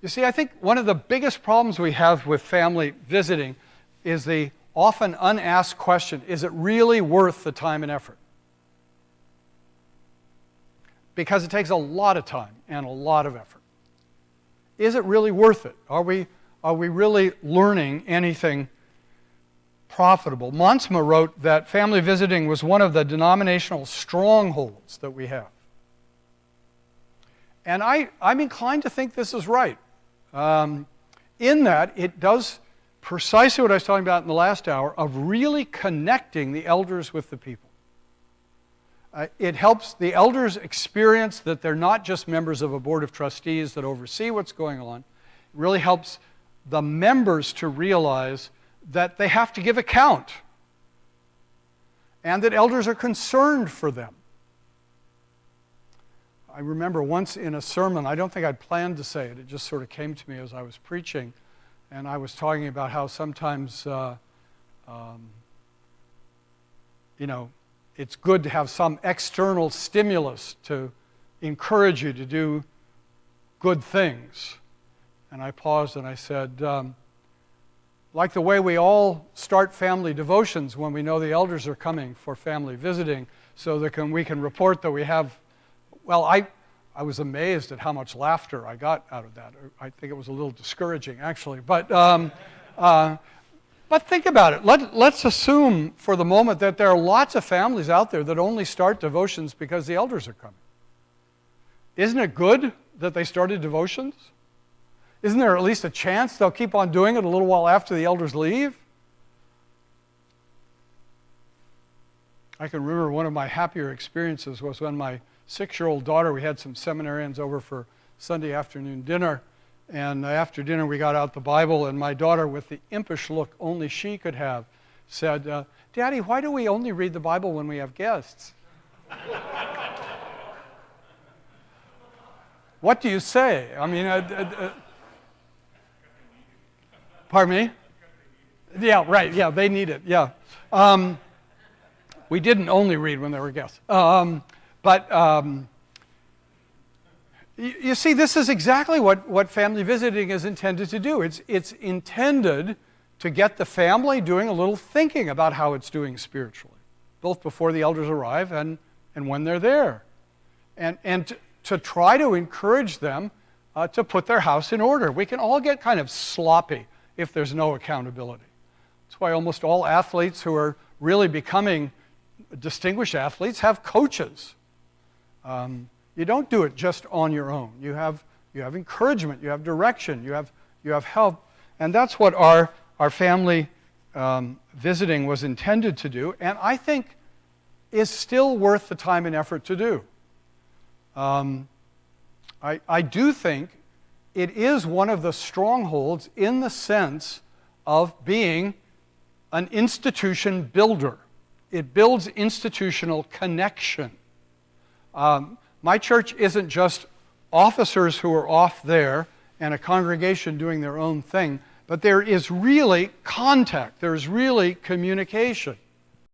You see, I think one of the biggest problems we have with family visiting is the often unasked question, is it really worth the time and effort? Because it takes a lot of time and a lot of effort. Is it really worth it? Are we really learning anything profitable? Monsma wrote that family visiting was one of the denominational strongholds that we have. And I'm inclined to think this is right. In that it does precisely what I was talking about in the last hour of really connecting the elders with the people. It helps the elders experience that they're not just members of a board of trustees that oversee what's going on. It really helps the members to realize that they have to give account and that elders are concerned for them. I remember once in a sermon, I don't think I'd planned to say it, it just sort of came to me as I was preaching, and I was talking about how sometimes, it's good to have some external stimulus to encourage you to do good things. And I paused and I said, like the way we all start family devotions when we know the elders are coming for family visiting, so that we can report that we have, well, I was amazed at how much laughter I got out of that. I think it was a little discouraging, actually. But think about it. Let's assume for the moment that there are lots of families out there that only start devotions because the elders are coming. Isn't it good that they started devotions? Isn't there at least a chance they'll keep on doing it a little while after the elders leave? I can remember one of my happier experiences was when my 6-year-old daughter, we had some seminarians over for Sunday afternoon dinner, and after dinner we got out the Bible, and my daughter, with the impish look only she could have, said, Daddy, why do we only read the Bible when we have guests? What do you say? I mean, pardon me? Yeah, right, yeah, they need it, yeah. We didn't only read when there were guests. You see, this is exactly what family visiting is intended to do. It's intended to get the family doing a little thinking about how it's doing spiritually, both before the elders arrive and when they're there. And to try to encourage them to put their house in order. We can all get kind of sloppy if there's no accountability. That's why almost all athletes who are really becoming distinguished athletes have coaches. You don't do it just on your own. You have encouragement, you have direction, you have help, and that's what our family visiting was intended to do, and I think is still worth the time and effort to do. I do think it is one of the strongholds in the sense of being an institution builder. It builds institutional connection. My church isn't just officers who are off there and a congregation doing their own thing, but there is really contact, there's really communication.